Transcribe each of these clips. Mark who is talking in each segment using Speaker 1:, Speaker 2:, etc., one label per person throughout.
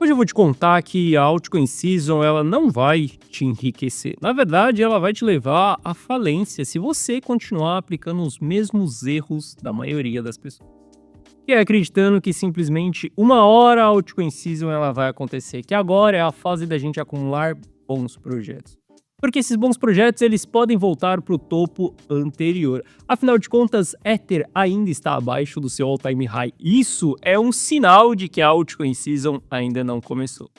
Speaker 1: Hoje eu vou te contar que a altcoin season ela não vai te enriquecer. Na verdade, ela vai te levar à falência se você continuar aplicando os mesmos erros da maioria das pessoas. Que é acreditando que simplesmente uma hora a altcoin season ela vai acontecer, que agora é a fase da gente acumular bons projetos. Porque esses bons projetos eles podem voltar para o topo anterior. Afinal de contas, Ether ainda está abaixo do seu all-time high. Isso é um sinal de que a altcoin season ainda não começou.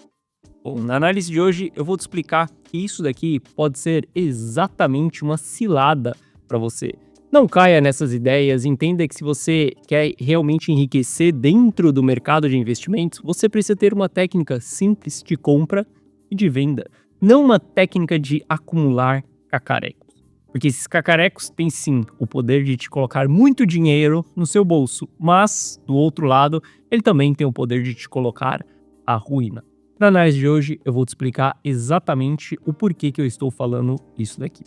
Speaker 1: Bom, na análise de hoje eu vou te explicar que isso daqui pode ser exatamente uma cilada para você. Não caia nessas ideias, entenda que se você quer realmente enriquecer dentro do mercado de investimentos, você precisa ter uma técnica simples de compra e de venda. Não uma técnica de acumular cacarecos. Porque esses cacarecos têm sim o poder de te colocar muito dinheiro no seu bolso, mas, do outro lado, ele também tem o poder de te colocar à ruína. Na análise de hoje, eu vou te explicar exatamente o porquê que eu estou falando isso daqui.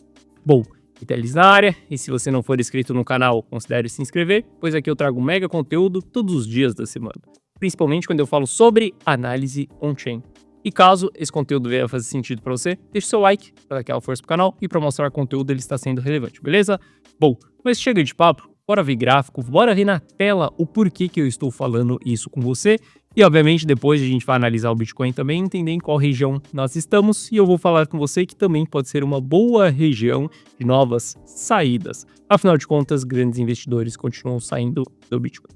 Speaker 1: Bom, Itelis na área, e se você não for inscrito no canal, considere se inscrever, pois aqui eu trago mega conteúdo todos os dias da semana. Principalmente quando eu falo sobre análise on-chain. E caso esse conteúdo venha fazer sentido para você, deixe seu like para dar aquela força pro canal e para mostrar que o conteúdo ele está sendo relevante, beleza? Bom, mas chega de papo, bora ver gráfico, bora ver na tela o porquê que eu estou falando isso com você. E obviamente depois a gente vai analisar o Bitcoin também, entender em qual região nós estamos e eu vou falar com você que também pode ser uma boa região de novas saídas. Afinal de contas, grandes investidores continuam saindo do Bitcoin.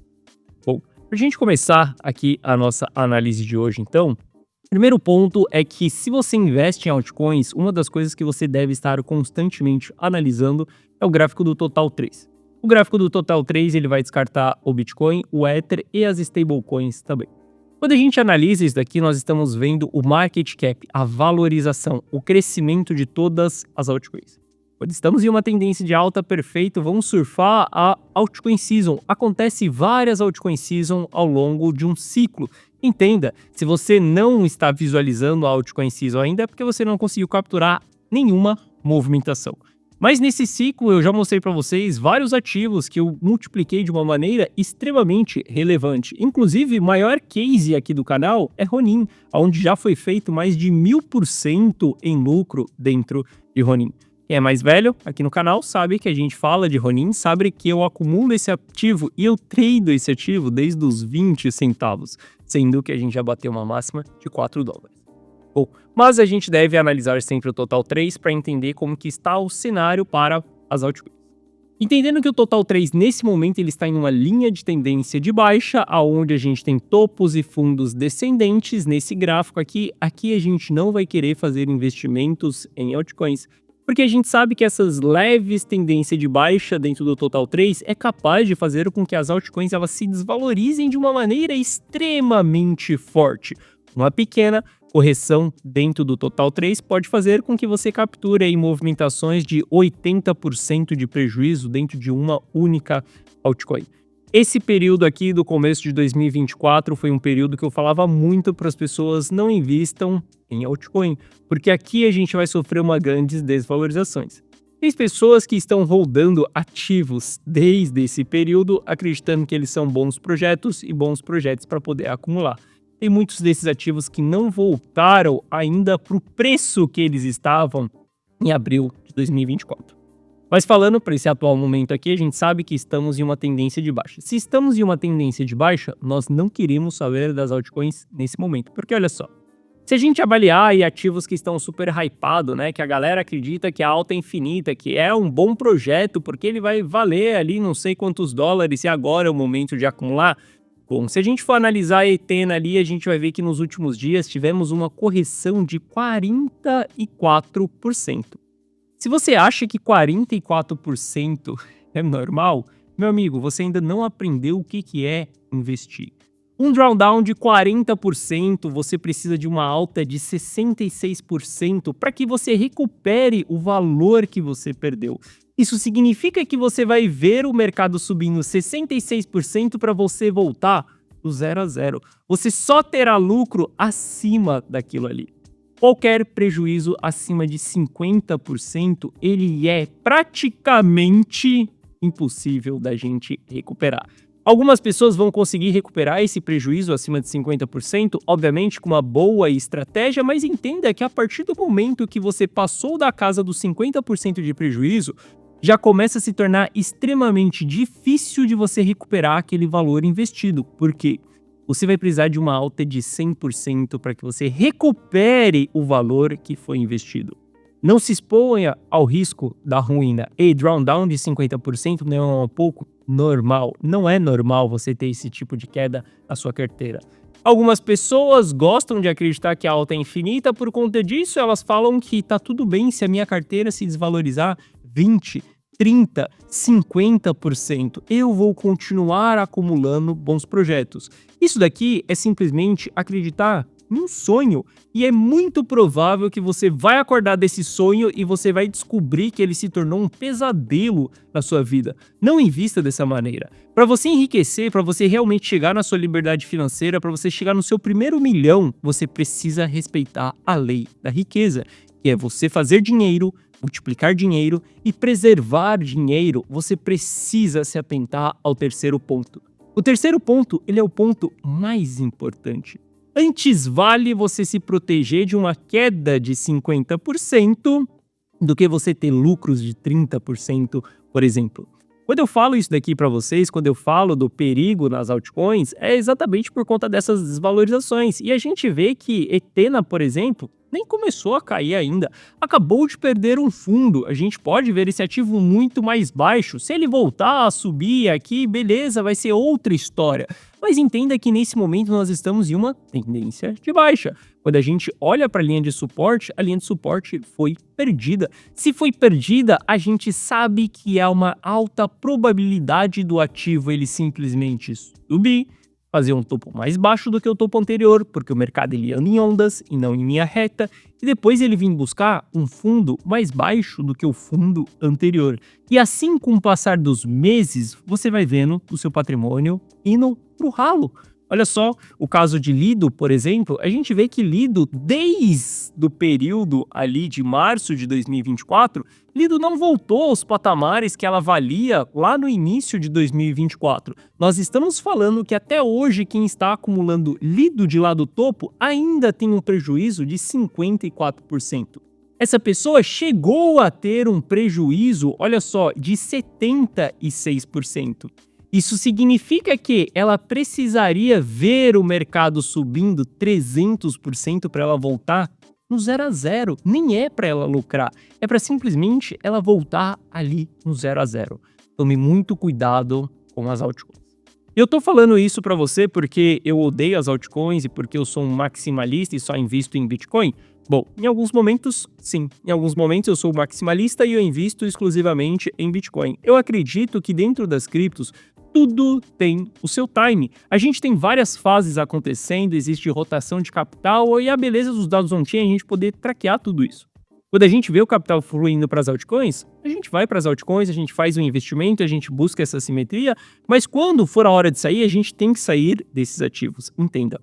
Speaker 1: Bom, para a gente começar aqui a nossa análise de hoje então, primeiro ponto é que se você investe em altcoins, uma das coisas que você deve estar constantemente analisando é o gráfico do Total 3. O gráfico do Total 3 ele vai descartar o Bitcoin, o Ether e as stablecoins também. Quando a gente analisa isso daqui, nós estamos vendo o market cap, a valorização, o crescimento de todas as altcoins. Quando estamos em uma tendência de alta, perfeito, vamos surfar a altcoin season. Acontece várias altcoin season ao longo de um ciclo. Entenda, se você não está visualizando a altcoin season ainda é porque você não conseguiu capturar nenhuma movimentação. Mas nesse ciclo eu já mostrei para vocês vários ativos que eu multipliquei de uma maneira extremamente relevante. Inclusive, o maior case aqui do canal é Ronin, onde já foi feito mais de 1000% em lucro dentro de Ronin. Quem é mais velho aqui no canal sabe que a gente fala de Ronin, sabe que eu acumulo esse ativo e eu trado esse ativo desde os 20 centavos, sendo que a gente já bateu uma máxima de 4 dólares. Bom, mas a gente deve analisar sempre o Total 3 para entender como que está o cenário para as altcoins. Entendendo que o Total 3 nesse momento ele está em uma linha de tendência de baixa, aonde a gente tem topos e fundos descendentes nesse gráfico aqui a gente não vai querer fazer investimentos em altcoins, porque a gente sabe que essas leves tendências de baixa dentro do Total 3 é capaz de fazer com que as altcoins elas se desvalorizem de uma maneira extremamente forte. Uma pequena correção dentro do Total 3 pode fazer com que você capture aí movimentações de 80% de prejuízo dentro de uma única altcoin. Esse período aqui do começo de 2024 foi um período que eu falava muito para as pessoas não invistam em altcoin, porque aqui a gente vai sofrer uma grande desvalorizações. Tem pessoas que estão holdando ativos desde esse período, acreditando que eles são bons projetos e bons projetos para poder acumular. Tem muitos desses ativos que não voltaram ainda para o preço que eles estavam em abril de 2024. Mas falando para esse atual momento aqui, a gente sabe que estamos em uma tendência de baixa. Se estamos em uma tendência de baixa, nós não queremos saber das altcoins nesse momento. Porque olha só, se a gente avaliar aí ativos que estão super hypados, né, que a galera acredita que a alta é infinita, que é um bom projeto, porque ele vai valer ali não sei quantos dólares e agora é o momento de acumular. Bom, se a gente for analisar a Etena ali, a gente vai ver que nos últimos dias tivemos uma correção de 44%. Se você acha que 44% é normal, meu amigo, você ainda não aprendeu o que é investir. Um drawdown de 40%, você precisa de uma alta de 66% para que você recupere o valor que você perdeu. Isso significa que você vai ver o mercado subindo 66% para você voltar do 0 a 0. Você só terá lucro acima daquilo ali. Qualquer prejuízo acima de 50%, ele é praticamente impossível da gente recuperar. Algumas pessoas vão conseguir recuperar esse prejuízo acima de 50%, obviamente com uma boa estratégia, mas entenda que a partir do momento que você passou da casa dos 50% de prejuízo, já começa a se tornar extremamente difícil de você recuperar aquele valor investido. Por quê? Você vai precisar de uma alta de 100% para que você recupere o valor que foi investido. Não se exponha ao risco da ruína. E drawdown de 50% não é um pouco normal. Não é normal você ter esse tipo de queda na sua carteira. Algumas pessoas gostam de acreditar que a alta é infinita, por conta disso elas falam que tá tudo bem se a minha carteira se desvalorizar 20, 30, 50%. Eu vou continuar acumulando bons projetos. Isso daqui é simplesmente acreditar num sonho, e é muito provável que você vai acordar desse sonho e você vai descobrir que ele se tornou um pesadelo na sua vida. Não invista dessa maneira. Para você enriquecer, para você realmente chegar na sua liberdade financeira, para você chegar no seu primeiro milhão, você precisa respeitar a lei da riqueza, que é você fazer dinheiro, multiplicar dinheiro e preservar dinheiro. Você precisa se atentar ao terceiro ponto. O terceiro ponto, ele é o ponto mais importante. Antes vale você se proteger de uma queda de 50% do que você ter lucros de 30%, por exemplo. Quando eu falo isso daqui para vocês, quando eu falo do perigo nas altcoins, é exatamente por conta dessas desvalorizações. E a gente vê que Etena, por exemplo, nem começou a cair ainda. Acabou de perder um fundo. A gente pode ver esse ativo muito mais baixo. Se ele voltar a subir aqui, beleza, vai ser outra história. Mas entenda que nesse momento nós estamos em uma tendência de baixa. Quando a gente olha para a linha de suporte, a linha de suporte foi perdida. Se foi perdida, a gente sabe que há uma alta probabilidade do ativo ele simplesmente subir, fazer um topo mais baixo do que o topo anterior, porque o mercado ele anda em ondas e não em linha reta, e depois ele vir buscar um fundo mais baixo do que o fundo anterior. E assim, com o passar dos meses, você vai vendo o seu patrimônio indo pro ralo. Olha só, o caso de Lido, por exemplo, a gente vê que Lido, desde o período ali de março de 2024, Lido não voltou aos patamares que ela valia lá no início de 2024. Nós estamos falando que até hoje quem está acumulando Lido de lá do topo ainda tem um prejuízo de 54%. Essa pessoa chegou a ter um prejuízo, olha só, de 76%. Isso significa que ela precisaria ver o mercado subindo 300% para ela voltar no 0 a 0. Nem é para ela lucrar, é para simplesmente ela voltar ali no 0 a 0. Tome muito cuidado com as altcoins. Eu tô falando isso para você porque eu odeio as altcoins e porque eu sou um maximalista e só invisto em Bitcoin? Bom, em alguns momentos, sim. Em alguns momentos eu sou maximalista e eu invisto exclusivamente em Bitcoin. Eu acredito que dentro das criptos, tudo tem o seu time. A gente tem várias fases acontecendo, existe rotação de capital e a beleza dos dados on-chain é a gente poder traquear tudo isso. Quando a gente vê o capital fluindo para as altcoins, a gente vai para as altcoins, a gente faz um investimento, a gente busca essa simetria, mas quando for a hora de sair, a gente tem que sair desses ativos. Entenda.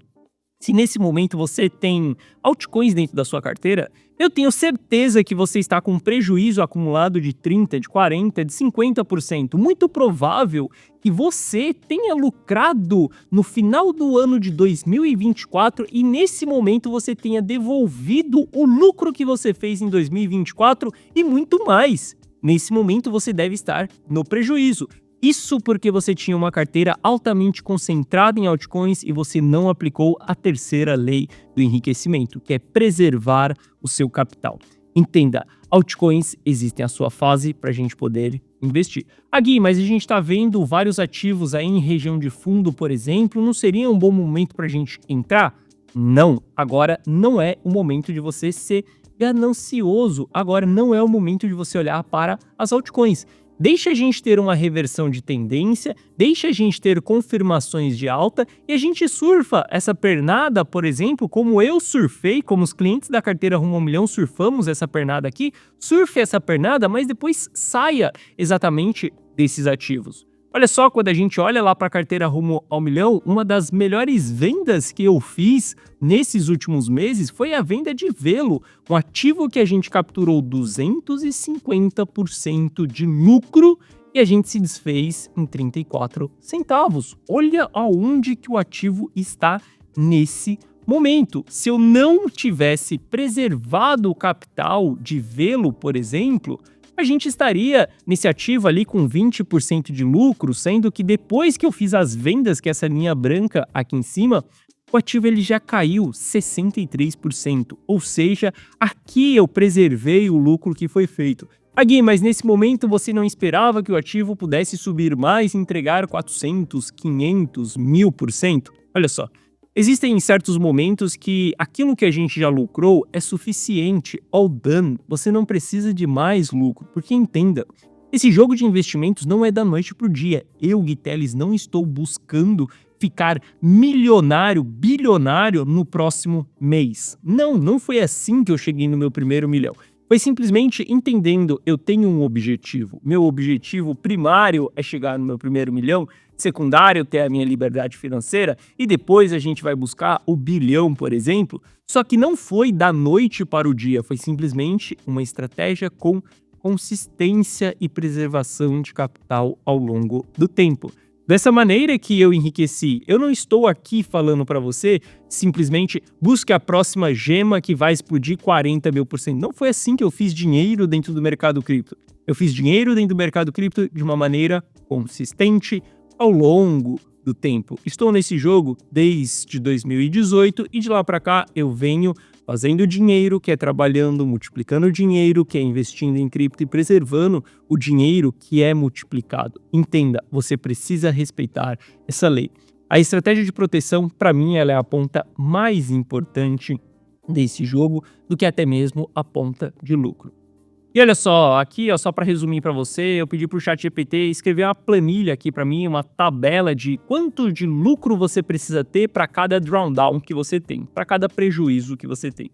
Speaker 1: Se nesse momento você tem altcoins dentro da sua carteira, eu tenho certeza que você está com um prejuízo acumulado de 30%, de 40%, de 50%. Muito provável que você tenha lucrado no final do ano de 2024 e nesse momento você tenha devolvido o lucro que você fez em 2024 e muito mais. Nesse momento você deve estar no prejuízo. Isso porque você tinha uma carteira altamente concentrada em altcoins e você não aplicou a terceira lei do enriquecimento, que é preservar o seu capital. Entenda, altcoins existem a sua fase para a gente poder investir. Gui, mas a gente está vendo vários ativos aí em região de fundo, por exemplo, não seria um bom momento para a gente entrar? Não, agora não é o momento de você ser ganancioso, agora não é o momento de você olhar para as altcoins. Deixa a gente ter uma reversão de tendência, deixa a gente ter confirmações de alta e a gente surfa essa pernada, por exemplo, como eu surfei, como os clientes da carteira Rumo ao Milhão surfamos essa pernada aqui, surfe essa pernada, mas depois saia exatamente desses ativos. Olha só, quando a gente olha lá para a carteira Rumo ao Milhão, uma das melhores vendas que eu fiz nesses últimos meses foi a venda de Velo, um ativo que a gente capturou 250% de lucro e a gente se desfez em 34 centavos. Olha aonde que o ativo está nesse momento. Se eu não tivesse preservado o capital de vê-lo, por exemplo, a gente estaria nesse ativo ali com 20% de lucro, sendo que depois que eu fiz as vendas, que é essa linha branca aqui em cima, o ativo ele já caiu 63%. Ou seja, aqui eu preservei o lucro que foi feito. Gui, mas nesse momento você não esperava que o ativo pudesse subir mais e entregar 400, 500, 1000%? Olha só, existem certos momentos que aquilo que a gente já lucrou é suficiente, all done. Você não precisa de mais lucro, porque entenda, esse jogo de investimentos não é da noite para o dia. Eu, Gui Teles, não estou buscando ficar milionário, bilionário no próximo mês. Não foi assim que eu cheguei no meu primeiro milhão. Foi simplesmente entendendo, eu tenho um objetivo. Meu objetivo primário é chegar no meu primeiro milhão, secundário ter a minha liberdade financeira e depois a gente vai buscar o bilhão, por exemplo. Só que não foi da noite para o dia, foi simplesmente uma estratégia com consistência e preservação de capital ao longo do tempo. Dessa maneira que eu enriqueci, eu não estou aqui falando para você simplesmente busque a próxima gema que vai explodir 40 mil por cento. Não foi assim que eu fiz dinheiro dentro do mercado cripto. Eu fiz dinheiro dentro do mercado cripto de uma maneira consistente ao longo do tempo. Estou nesse jogo desde 2018 e de lá para cá eu venho fazendo dinheiro, que é trabalhando, multiplicando dinheiro, que é investindo em cripto e preservando o dinheiro que é multiplicado. Entenda, você precisa respeitar essa lei. A estratégia de proteção, para mim, ela é a ponta mais importante desse jogo do que até mesmo a ponta de lucro. E olha só, aqui ó, só para resumir para você, eu pedi para o ChatGPT escrever uma planilha aqui para mim, uma tabela de quanto de lucro você precisa ter para cada drawdown que você tem, para cada prejuízo que você tem.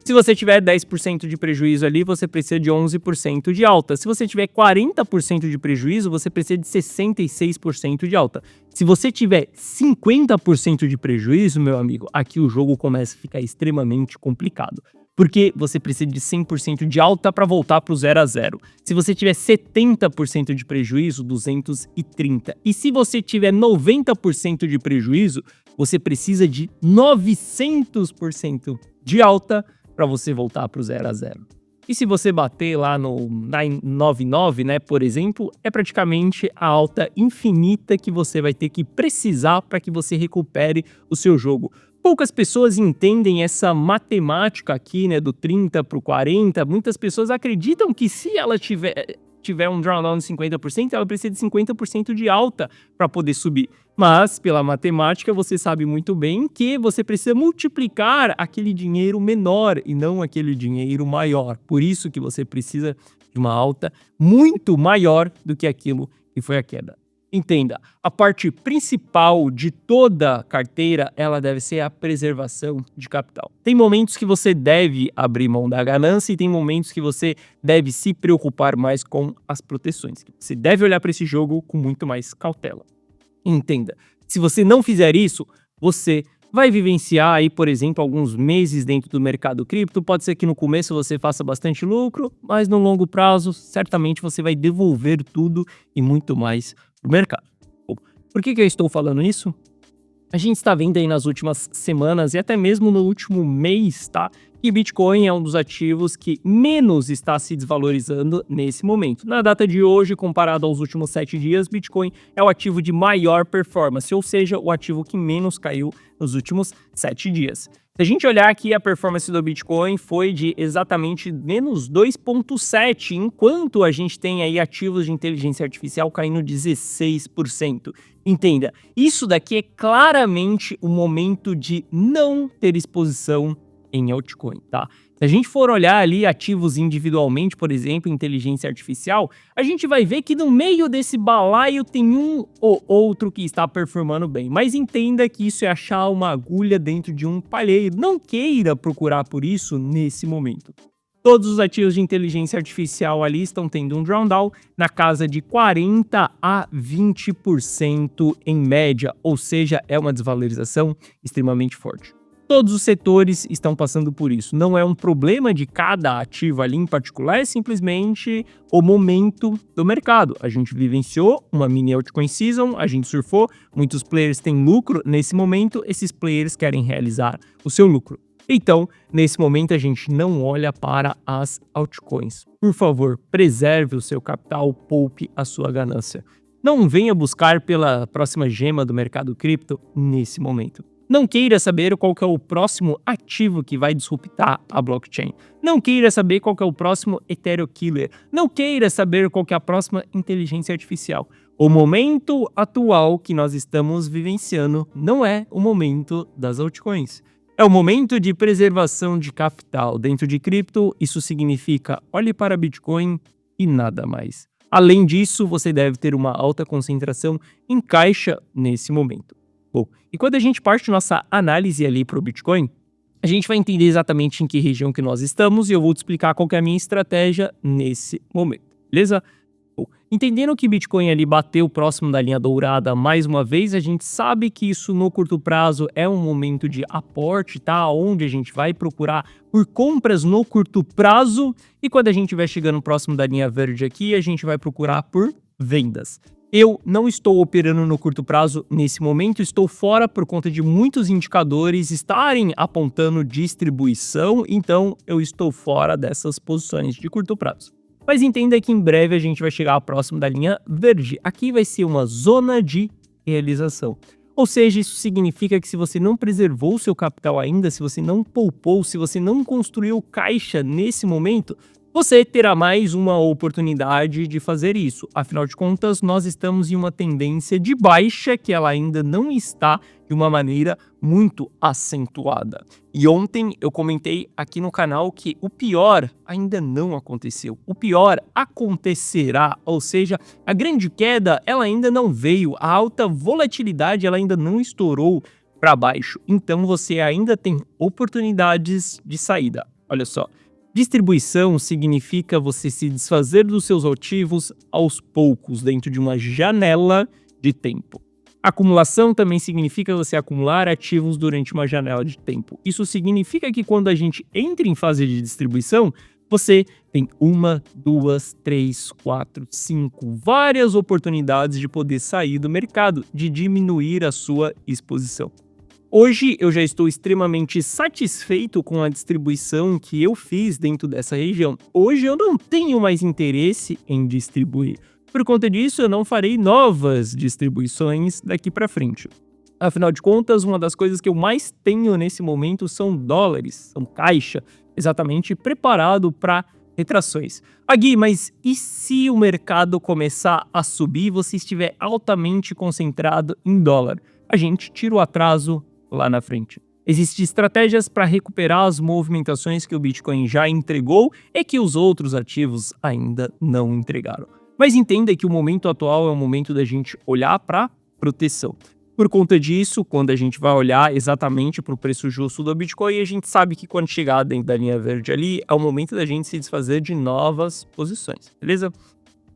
Speaker 1: Se você tiver 10% de prejuízo ali, você precisa de 11% de alta. Se você tiver 40% de prejuízo, você precisa de 66% de alta. Se você tiver 50% de prejuízo, meu amigo, aqui o jogo começa a ficar extremamente complicado. Porque você precisa de 100% de alta para voltar para o 0 a 0. Se você tiver 70% de prejuízo, 230. E se você tiver 90% de prejuízo, você precisa de 900% de alta para você voltar para o 0 a 0. E se você bater lá no 999, né, por exemplo, é praticamente a alta infinita que você vai ter que precisar para que você recupere o seu jogo. Poucas pessoas entendem essa matemática aqui, né, do 30 para o 40. Muitas pessoas acreditam que se ela tiver um drawdown de 50%, ela precisa de 50% de alta para poder subir. Mas, pela matemática, você sabe muito bem que você precisa multiplicar aquele dinheiro menor e não aquele dinheiro maior. Por isso que você precisa de uma alta muito maior do que aquilo que foi a queda. Entenda, a parte principal de toda carteira, ela deve ser a preservação de capital. Tem momentos que você deve abrir mão da ganância e tem momentos que você deve se preocupar mais com as proteções. Você deve olhar para esse jogo com muito mais cautela. Entenda, se você não fizer isso, você vai vivenciar aí, por exemplo, alguns meses dentro do mercado cripto. Pode ser que no começo você faça bastante lucro, mas no longo prazo, certamente você vai devolver tudo e muito mais para o mercado. Bom, por que eu estou falando isso? A gente está vendo aí nas últimas semanas e até mesmo no último mês, tá? Que Bitcoin é um dos ativos que menos está se desvalorizando nesse momento. Na data de hoje, comparado aos últimos 7 dias, Bitcoin é o ativo de maior performance, ou seja, o ativo que menos caiu nos últimos 7 dias. Se a gente olhar aqui, a performance do Bitcoin foi de exatamente menos 2,7%, enquanto a gente tem aí ativos de inteligência artificial caindo 16%. Entenda, isso daqui é claramente o momento de não ter exposição em altcoin, tá? Se a gente for olhar ali ativos individualmente, por exemplo, inteligência artificial, a gente vai ver que no meio desse balaio tem um ou outro que está performando bem. Mas entenda que isso é achar uma agulha dentro de um palheiro. Não queira procurar por isso nesse momento. Todos os ativos de inteligência artificial ali estão tendo um drawdown na casa de 40 a 20% em média, ou seja, é uma desvalorização extremamente forte. Todos os setores estão passando por isso. Não é um problema de cada ativo ali em particular, é simplesmente o momento do mercado. A gente vivenciou uma mini altcoin season, a gente surfou, muitos players têm lucro. Nesse momento, esses players querem realizar o seu lucro. Então, nesse momento, a gente não olha para as altcoins. Por favor, preserve o seu capital, poupe a sua ganância. Não venha buscar pela próxima gema do mercado cripto nesse momento. Não queira saber qual que é o próximo ativo que vai disruptar a blockchain. Não queira saber qual que é o próximo Ethereum Killer. Não queira saber qual que é a próxima inteligência artificial. O momento atual que nós estamos vivenciando não é o momento das altcoins. É o momento de preservação de capital. Dentro de cripto, isso significa olhe para Bitcoin e nada mais. Além disso, você deve ter uma alta concentração em caixa nesse momento. Bom, e quando a gente parte nossa análise ali para o Bitcoin, a gente vai entender exatamente em que região que nós estamos e eu vou te explicar qual que é a minha estratégia nesse momento, beleza? Bom, entendendo que Bitcoin ali bateu próximo da linha dourada mais uma vez, a gente sabe que isso no curto prazo é um momento de aporte, tá? Onde a gente vai procurar por compras no curto prazo e quando a gente vai chegando próximo da linha verde aqui, a gente vai procurar por vendas. Eu não estou operando no curto prazo nesse momento, estou fora por conta de muitos indicadores estarem apontando distribuição, então eu estou fora dessas posições de curto prazo. Mas entenda que em breve a gente vai chegar próximo da linha verde. Aqui vai ser uma zona de realização. Ou seja, isso significa que se você não preservou o seu capital ainda, se você não poupou, se você não construiu caixa nesse momento, você terá mais uma oportunidade de fazer isso. Afinal de contas, nós estamos em uma tendência de baixa que ela ainda não está de uma maneira muito acentuada. E ontem eu comentei aqui no canal que o pior ainda não aconteceu. O pior acontecerá, ou seja, a grande queda ela ainda não veio, a alta volatilidade ela ainda não estourou para baixo. Então você ainda tem oportunidades de saída. Olha só. Distribuição significa você se desfazer dos seus ativos aos poucos, dentro de uma janela de tempo. Acumulação também significa você acumular ativos durante uma janela de tempo. Isso significa que quando a gente entra em fase de distribuição, você tem 1, 2, 3, 4, 5, várias oportunidades de poder sair do mercado, de diminuir a sua exposição. Hoje eu já estou extremamente satisfeito com a distribuição que eu fiz dentro dessa região. Hoje eu não tenho mais interesse em distribuir. Por conta disso, eu não farei novas distribuições daqui para frente. Afinal de contas, uma das coisas que eu mais tenho nesse momento são dólares, são caixa, exatamente preparado para retrações. Gui, mas e se o mercado começar a subir e você estiver altamente concentrado em dólar? A gente tira o atraso lá na frente. Existem estratégias para recuperar as movimentações que o Bitcoin já entregou e que os outros ativos ainda não entregaram. Mas entenda que o momento atual é o momento da gente olhar para proteção. Por conta disso, quando a gente vai olhar exatamente para o preço justo do Bitcoin, a gente sabe que quando chegar dentro da linha verde ali, é o momento da gente se desfazer de novas posições, beleza?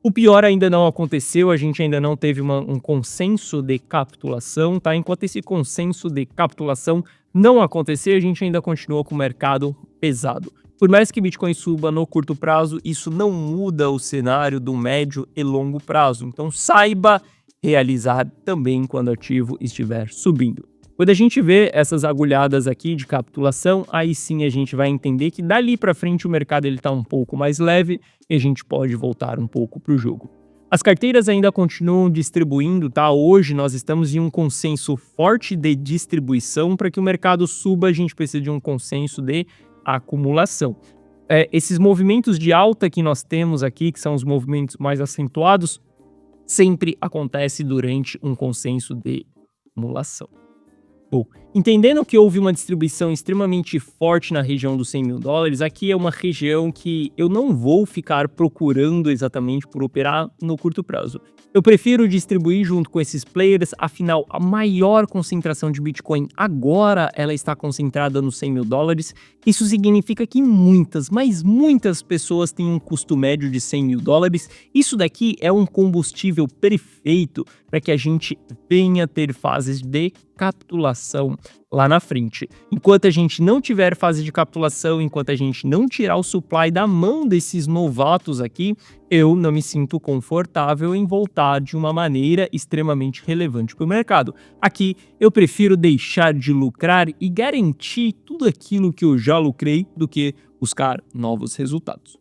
Speaker 1: O pior ainda não aconteceu, a gente ainda não teve um consenso de capitulação, tá? Enquanto esse consenso de capitulação não acontecer, a gente ainda continua com o mercado pesado. Por mais que Bitcoin suba no curto prazo, isso não muda o cenário do médio e longo prazo. Então saiba realizar também quando o ativo estiver subindo. Quando a gente vê essas agulhadas aqui de capitulação, aí sim a gente vai entender que dali para frente o mercado está um pouco mais leve e a gente pode voltar um pouco para o jogo. As carteiras ainda continuam distribuindo, tá? Hoje nós estamos em um consenso forte de distribuição. Para que o mercado suba, a gente precisa de um consenso de acumulação. Esses movimentos de alta que nós temos aqui, que são os movimentos mais acentuados, sempre acontece durante um consenso de acumulação. Bom, entendendo que houve uma distribuição extremamente forte na região dos 100 mil dólares, aqui é uma região que eu não vou ficar procurando exatamente por operar no curto prazo. Eu prefiro distribuir junto com esses players, afinal, a maior concentração de Bitcoin agora ela está concentrada nos 100 mil dólares. Isso significa que muitas, mas muitas pessoas têm um custo médio de 100 mil dólares. Isso daqui é um combustível perfeito para que a gente venha ter fases de capitulação lá na frente. Enquanto a gente não tiver fase de capitulação, enquanto a gente não tirar o supply da mão desses novatos aqui, eu não me sinto confortável em voltar de uma maneira extremamente relevante para o mercado. Aqui eu prefiro deixar de lucrar e garantir tudo aquilo que eu já lucrei do que buscar novos resultados.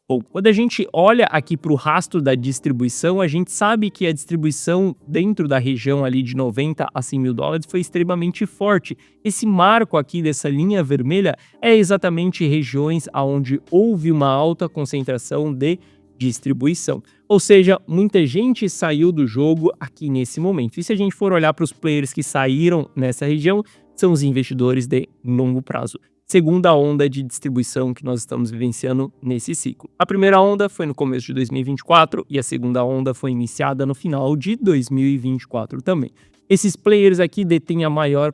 Speaker 1: Bom, quando a gente olha aqui para o rastro da distribuição, a gente sabe que a distribuição dentro da região ali de 90 a 100 mil dólares foi extremamente forte. Esse marco aqui dessa linha vermelha é exatamente regiões onde houve uma alta concentração de distribuição. Ou seja, muita gente saiu do jogo aqui nesse momento. E se a gente for olhar para os players que saíram nessa região, são os investidores de longo prazo. Segunda onda de distribuição que nós estamos vivenciando nesse ciclo. A primeira onda foi no começo de 2024 e a segunda onda foi iniciada no final de 2024 também. Esses players aqui detêm a maior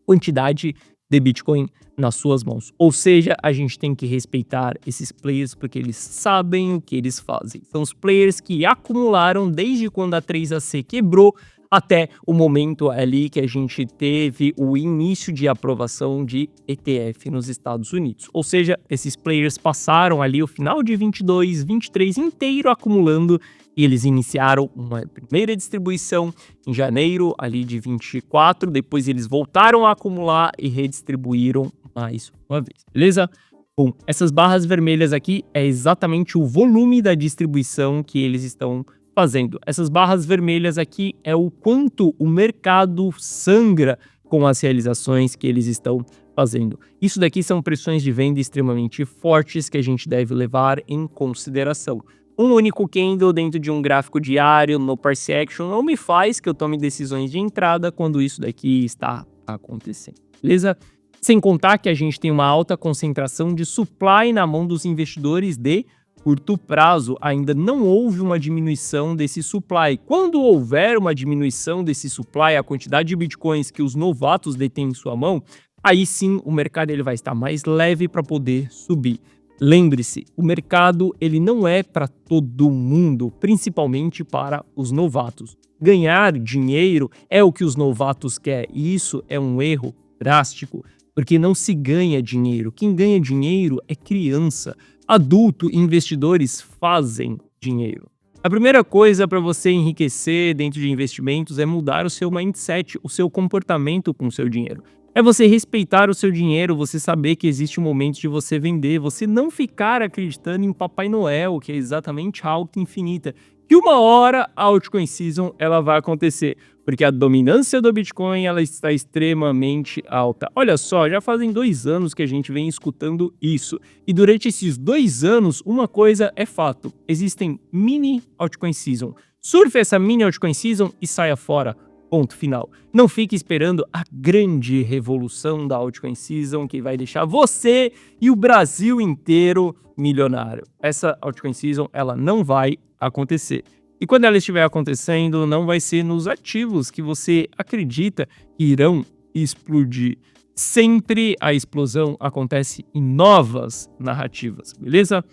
Speaker 1: quantidade de Bitcoin nas suas mãos. Ou seja, a gente tem que respeitar esses players porque eles sabem o que eles fazem. São os players que acumularam desde quando a 3AC quebrou até o momento ali que a gente teve o início de aprovação de ETF nos Estados Unidos. Ou seja, esses players passaram ali o final de 22, 23 inteiro acumulando e eles iniciaram uma primeira distribuição em janeiro ali de 24, depois eles voltaram a acumular e redistribuíram mais uma vez, beleza? Bom, essas barras vermelhas aqui é exatamente o volume da distribuição que eles estão fazendo. Essas barras vermelhas aqui é o quanto o mercado sangra com as realizações que eles estão fazendo. Isso daqui são pressões de venda extremamente fortes que a gente deve levar em consideração. Um único candle dentro de um gráfico diário no Price Action não me faz que eu tome decisões de entrada quando isso daqui está acontecendo, beleza? Sem contar que a gente tem uma alta concentração de supply na mão dos investidores de curto prazo. Ainda não houve uma diminuição desse supply. Quando houver uma diminuição desse supply, a quantidade de bitcoins que os novatos detêm em sua mão, aí sim o mercado ele vai estar mais leve para poder subir. Lembre-se, o mercado ele não é para todo mundo, principalmente para os novatos. Ganhar dinheiro é o que os novatos querem, e isso é um erro drástico, porque não se ganha dinheiro. Quem ganha dinheiro é criança. Adulto e investidores fazem dinheiro. A primeira coisa para você enriquecer dentro de investimentos é mudar o seu mindset, o seu comportamento com o seu dinheiro. É você respeitar o seu dinheiro, você saber que existe um momento de você vender, você não ficar acreditando em Papai Noel, que é exatamente a alta infinita. Que uma hora a altcoin season ela vai acontecer, porque a dominância do Bitcoin ela está extremamente alta. Olha só, já fazem 2 anos que a gente vem escutando isso. E durante esses 2 anos, uma coisa é fato. Existem mini altcoin season. Surfe essa mini altcoin season e saia fora. Ponto final. Não fique esperando a grande revolução da altcoin season que vai deixar você e o Brasil inteiro milionário. Essa altcoin season ela não vai acontecer. E quando ela estiver acontecendo, não vai ser nos ativos que você acredita que irão explodir. Sempre a explosão acontece em novas narrativas, beleza?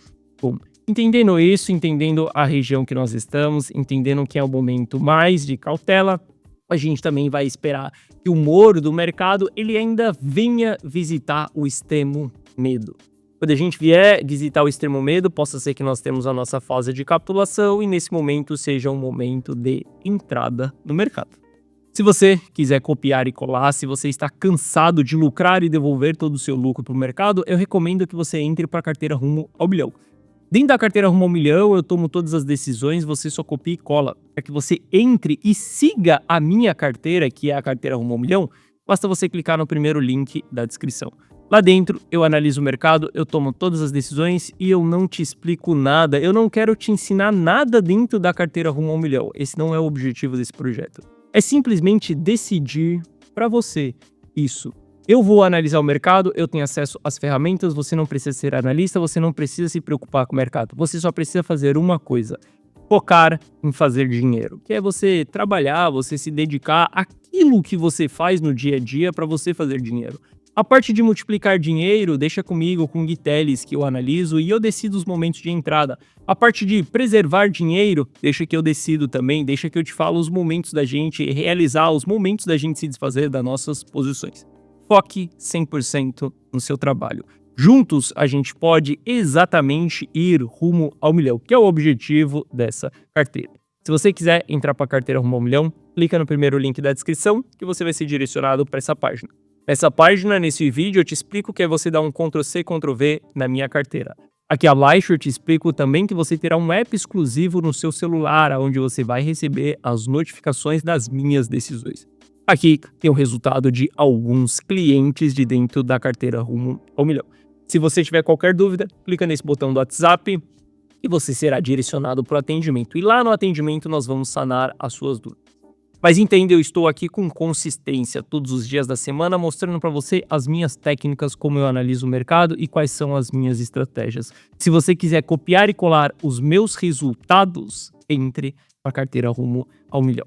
Speaker 1: Bom, entendendo isso, entendendo a região que nós estamos, entendendo que é o momento mais de cautela, a gente também vai esperar que o Moro do mercado ele ainda venha visitar o extremo medo. Quando a gente vier visitar o extremo medo, possa ser que nós temos a nossa fase de capitulação e nesse momento seja um momento de entrada no mercado. Se você quiser copiar e colar, se você está cansado de lucrar e devolver todo o seu lucro para o mercado, eu recomendo que você entre para a carteira rumo ao milhão. Dentro da carteira rumo ao milhão, eu tomo todas as decisões, você só copia e cola. Para que você entre e siga a minha carteira, que é a carteira rumo ao milhão, basta você clicar no primeiro link da descrição. Lá dentro, eu analiso o mercado, eu tomo todas as decisões e eu não te explico nada. Eu não quero te ensinar nada dentro da carteira rumo ao milhão. Esse não é o objetivo desse projeto. É simplesmente decidir para você isso. Eu vou analisar o mercado, eu tenho acesso às ferramentas, você não precisa ser analista, você não precisa se preocupar com o mercado. Você só precisa fazer uma coisa, focar em fazer dinheiro. Que é você trabalhar, você se dedicar àquilo que você faz no dia a dia para você fazer dinheiro. A parte de multiplicar dinheiro, deixa comigo, com o Gui Teles, que eu analiso e eu decido os momentos de entrada. A parte de preservar dinheiro, deixa que eu decido também, deixa que eu te falo os momentos da gente realizar, os momentos da gente se desfazer das nossas posições. Foque 100% no seu trabalho. Juntos, a gente pode exatamente ir rumo ao milhão, que é o objetivo dessa carteira. Se você quiser entrar para a carteira rumo ao milhão, clica no primeiro link da descrição que você vai ser direcionado para essa página. Nessa página, nesse vídeo, eu te explico que é você dar um Ctrl+C, Ctrl+V na minha carteira. Aqui abaixo eu te explico também que você terá um app exclusivo no seu celular, onde você vai receber as notificações das minhas decisões. Aqui tem o resultado de alguns clientes de dentro da carteira rumo ao milhão. Se você tiver qualquer dúvida, clica nesse botão do WhatsApp e você será direcionado para o atendimento. E lá no atendimento nós vamos sanar as suas dúvidas. Mas entenda, eu estou aqui com consistência todos os dias da semana, mostrando para você as minhas técnicas, como eu analiso o mercado e quais são as minhas estratégias. Se você quiser copiar e colar os meus resultados, entre para a carteira rumo ao milhão.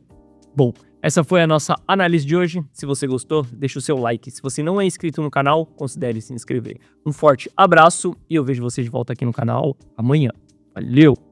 Speaker 1: Bom, essa foi a nossa análise de hoje. Se você gostou, deixa o seu like. Se você não é inscrito no canal, considere se inscrever. Um forte abraço e eu vejo você de volta aqui no canal amanhã. Valeu!